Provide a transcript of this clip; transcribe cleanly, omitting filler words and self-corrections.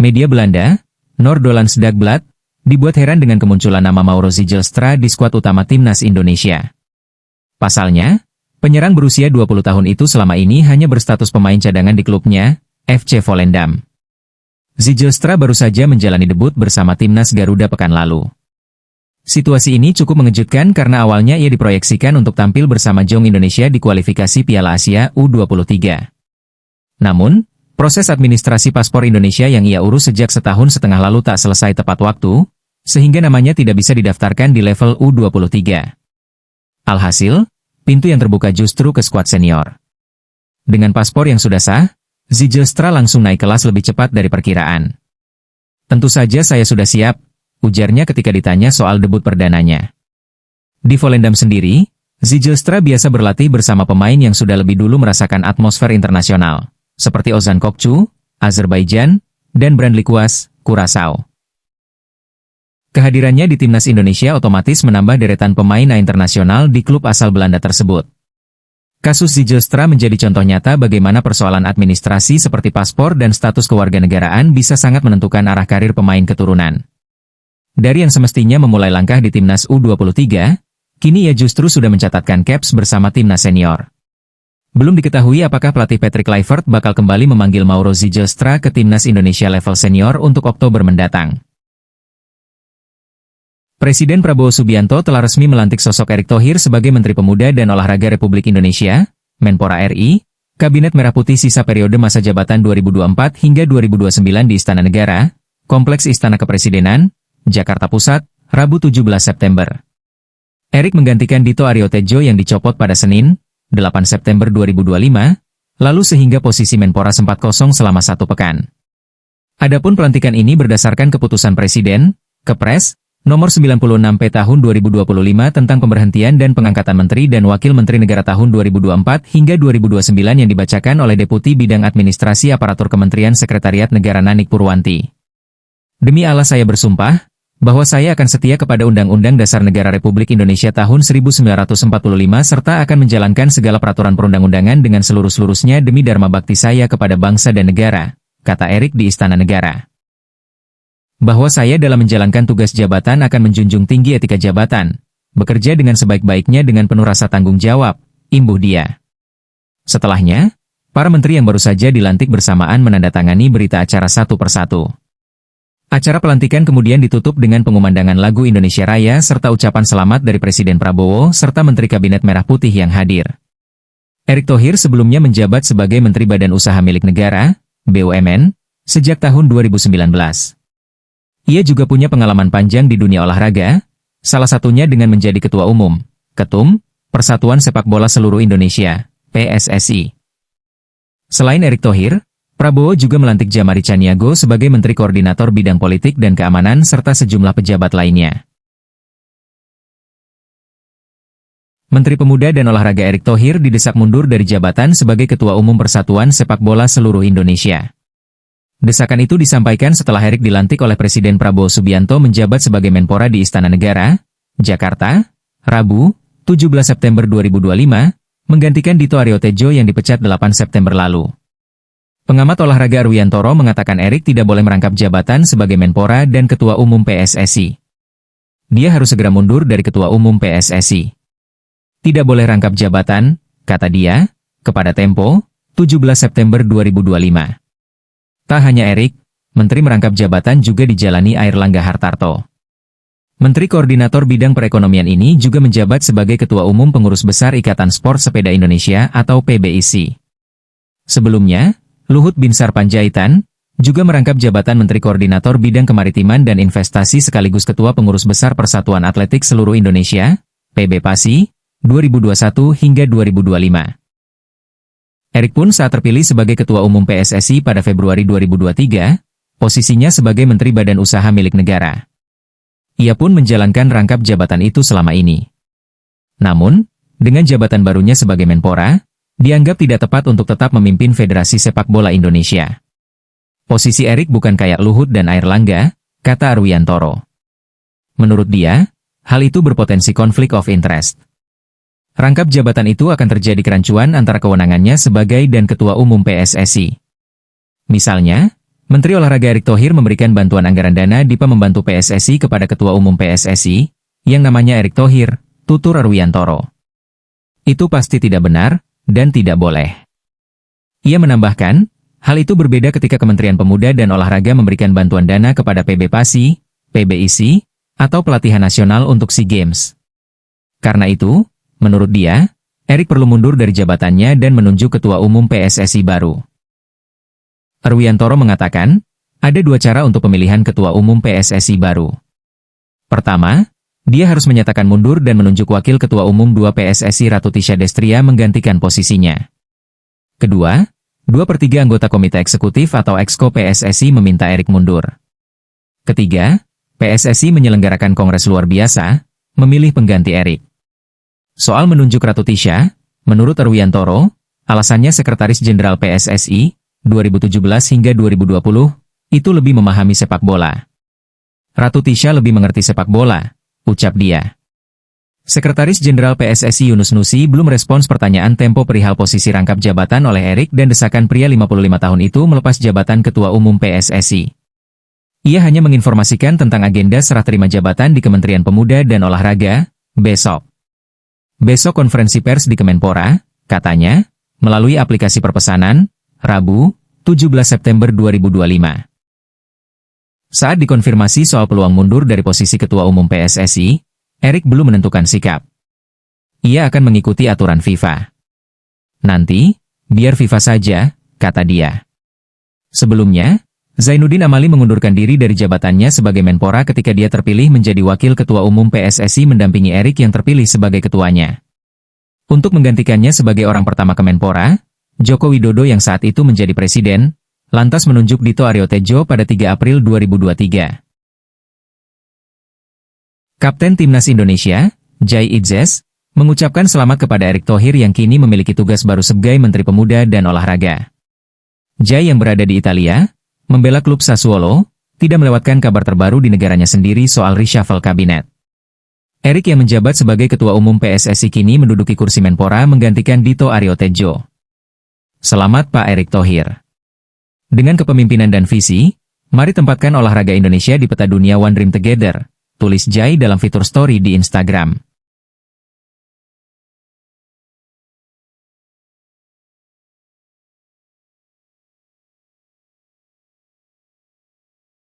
Media Belanda, Noord-Hollands Dagblad, dibuat heran dengan kemunculan nama Mauro Zijlstra di skuad utama timnas Indonesia. Pasalnya, penyerang berusia 20 tahun itu selama ini hanya berstatus pemain cadangan di klubnya, FC Volendam. Zijlstra baru saja menjalani debut bersama timnas Garuda pekan lalu. Situasi ini cukup mengejutkan karena awalnya ia diproyeksikan untuk tampil bersama Jong Indonesia di kualifikasi Piala Asia U23. Namun, proses administrasi paspor Indonesia yang ia urus sejak setahun setengah lalu tak selesai tepat waktu, sehingga namanya tidak bisa didaftarkan di level U23. Alhasil, pintu yang terbuka justru ke skuad senior. Dengan paspor yang sudah sah, Zijlstra langsung naik kelas lebih cepat dari perkiraan. Tentu saja saya sudah siap, ujarnya ketika ditanya soal debut perdananya. Di Volendam sendiri, Zijlstra biasa berlatih bersama pemain yang sudah lebih dulu merasakan atmosfer internasional, seperti Ozan Kokcu, Azerbaijan, dan Brandly Kuas, Curaçao. Kehadirannya di timnas Indonesia otomatis menambah deretan pemain internasional di klub asal Belanda tersebut. Kasus Zijlstra menjadi contoh nyata bagaimana persoalan administrasi seperti paspor dan status kewarganegaraan bisa sangat menentukan arah karir pemain keturunan. Dari yang semestinya memulai langkah di timnas U23, kini ia justru sudah mencatatkan caps bersama timnas senior. Belum diketahui apakah pelatih Patrick Kluivert bakal kembali memanggil Mauro Zijlstra ke timnas Indonesia level senior untuk Oktober mendatang. Presiden Prabowo Subianto telah resmi melantik sosok Erick Thohir sebagai Menteri Pemuda dan Olahraga Republik Indonesia, Menpora RI, Kabinet Merah Putih sisa periode masa jabatan 2024 hingga 2029 di Istana Negara, Kompleks Istana Kepresidenan, Jakarta Pusat, Rabu 17 September. Erick menggantikan Dito Aryo Tejo yang dicopot pada Senin, 8 September 2025, lalu sehingga posisi Menpora sempat kosong selama 1 pekan. Adapun pelantikan ini berdasarkan keputusan Presiden, Kepres, Nomor 96P Tahun 2025 tentang pemberhentian dan pengangkatan Menteri dan Wakil Menteri Negara tahun 2024 hingga 2029 yang dibacakan oleh Deputi Bidang Administrasi Aparatur Kementerian Sekretariat Negara Nanik Purwanti. Demi Allah saya bersumpah, bahwa saya akan setia kepada Undang-Undang Dasar Negara Republik Indonesia tahun 1945 serta akan menjalankan segala peraturan perundang-undangan dengan seluruh-seluruhnya demi dharma bakti saya kepada bangsa dan negara, kata Erick di Istana Negara. Bahwa saya dalam menjalankan tugas jabatan akan menjunjung tinggi etika jabatan, bekerja dengan sebaik-baiknya dengan penuh rasa tanggung jawab, imbuh dia. Setelahnya, para menteri yang baru saja dilantik bersamaan menandatangani berita acara satu persatu. Acara pelantikan kemudian ditutup dengan pengumandangan lagu Indonesia Raya serta ucapan selamat dari Presiden Prabowo serta Menteri Kabinet Merah Putih yang hadir. Erick Thohir sebelumnya menjabat sebagai Menteri Badan Usaha Milik Negara, BUMN, sejak tahun 2019. Ia juga punya pengalaman panjang di dunia olahraga, salah satunya dengan menjadi Ketua Umum, Ketum, Persatuan Sepak Bola Seluruh Indonesia, PSSI. Selain Erick Thohir, Prabowo juga melantik Jamari Chaniago sebagai Menteri Koordinator Bidang Politik dan Keamanan serta sejumlah pejabat lainnya. Menteri Pemuda dan Olahraga Erick Thohir didesak mundur dari jabatan sebagai Ketua Umum Persatuan Sepak Bola Seluruh Indonesia. Desakan itu disampaikan setelah Erick dilantik oleh Presiden Prabowo Subianto menjabat sebagai Menpora di Istana Negara, Jakarta, Rabu, 17 September 2025, menggantikan Dito Aryo Tejo yang dipecat 8 September lalu. Pengamat olahraga Arwiantoro mengatakan Erick tidak boleh merangkap jabatan sebagai Menpora dan Ketua Umum PSSI. Dia harus segera mundur dari Ketua Umum PSSI. Tidak boleh rangkap jabatan, kata dia, kepada Tempo, 17 September 2025. Tak hanya Erick, Menteri merangkap jabatan juga dijalani Airlangga Hartarto. Menteri Koordinator Bidang Perekonomian ini juga menjabat sebagai Ketua Umum Pengurus Besar Ikatan Sport Sepeda Indonesia atau PBISI. Sebelumnya, Luhut Binsar Panjaitan juga merangkap jabatan Menteri Koordinator Bidang Kemaritiman dan Investasi sekaligus Ketua Pengurus Besar Persatuan Atletik Seluruh Indonesia, PBPASI, 2021 hingga 2025. Erick pun saat terpilih sebagai Ketua Umum PSSI pada Februari 2023, posisinya sebagai Menteri Badan Usaha Milik Negara. Ia pun menjalankan rangkap jabatan itu selama ini. Namun, dengan jabatan barunya sebagai Menpora, dianggap tidak tepat untuk tetap memimpin Federasi Sepak Bola Indonesia. Posisi Erick bukan kayak Luhut dan Airlangga, kata Arwiantoro. Menurut dia, hal itu berpotensi konflik of interest. Rangkap jabatan itu akan terjadi kerancuan antara kewenangannya sebagai dan Ketua Umum PSSI. Misalnya, Menteri Olahraga Erick Thohir memberikan bantuan anggaran dana DIPA membantu PSSI kepada Ketua Umum PSSI, yang namanya Erick Thohir, tutur Arwiyantoro. Itu pasti tidak benar, dan tidak boleh. Ia menambahkan, hal itu berbeda ketika Kementerian Pemuda dan Olahraga memberikan bantuan dana kepada PB PASI, PBISI, atau Pelatihan Nasional untuk SEA Games. Karena itu, menurut dia, Erick perlu mundur dari jabatannya dan menunjuk Ketua Umum PSSI baru. Arwiyantoro mengatakan, ada dua cara untuk pemilihan Ketua Umum PSSI baru. Pertama, dia harus menyatakan mundur dan menunjuk Wakil Ketua Umum 2 PSSI Ratu Tisha Destria menggantikan posisinya. Kedua, 2/3 anggota Komite Eksekutif atau Exco PSSI meminta Erick mundur. Ketiga, PSSI menyelenggarakan Kongres Luar Biasa, memilih pengganti Erick. Soal menunjuk Ratu Tisha, menurut Arwiyantoro, alasannya Sekretaris Jenderal PSSI, 2017 hingga 2020, itu lebih memahami sepak bola. Ratu Tisha lebih mengerti sepak bola, ucap dia. Sekretaris Jenderal PSSI Yunus Nusi belum respons pertanyaan Tempo perihal posisi rangkap jabatan oleh Erick dan desakan pria 55 tahun itu melepas jabatan Ketua Umum PSSI. Ia hanya menginformasikan tentang agenda serah terima jabatan di Kementerian Pemuda dan Olahraga, besok. Besok konferensi pers di Kemenpora, katanya, melalui aplikasi perpesanan, Rabu, 17 September 2025. Saat dikonfirmasi soal peluang mundur dari posisi Ketua Umum PSSI, Erick belum menentukan sikap. Ia akan mengikuti aturan FIFA. Nanti, biar FIFA saja, kata dia. Sebelumnya, Zainuddin Amali mengundurkan diri dari jabatannya sebagai Menpora ketika dia terpilih menjadi Wakil Ketua Umum PSSI mendampingi Erick yang terpilih sebagai ketuanya. Untuk menggantikannya sebagai orang pertama Kemenpora, Joko Widodo yang saat itu menjadi presiden, lantas menunjuk Dito Aryo Tejo pada 3 April 2023. Kapten Timnas Indonesia, Jai Idzes, mengucapkan selamat kepada Erick Thohir yang kini memiliki tugas baru sebagai Menteri Pemuda dan Olahraga. Jai yang berada di Italia, membela klub Sassuolo, tidak melewatkan kabar terbaru di negaranya sendiri soal reshuffle kabinet. Erick yang menjabat sebagai Ketua Umum PSSI kini menduduki kursi Menpora menggantikan Dito Aryo Tejo. Selamat Pak Erick Thohir. Dengan kepemimpinan dan visi, mari tempatkan olahraga Indonesia di peta dunia One Dream Together, tulis Jai dalam fitur story di Instagram.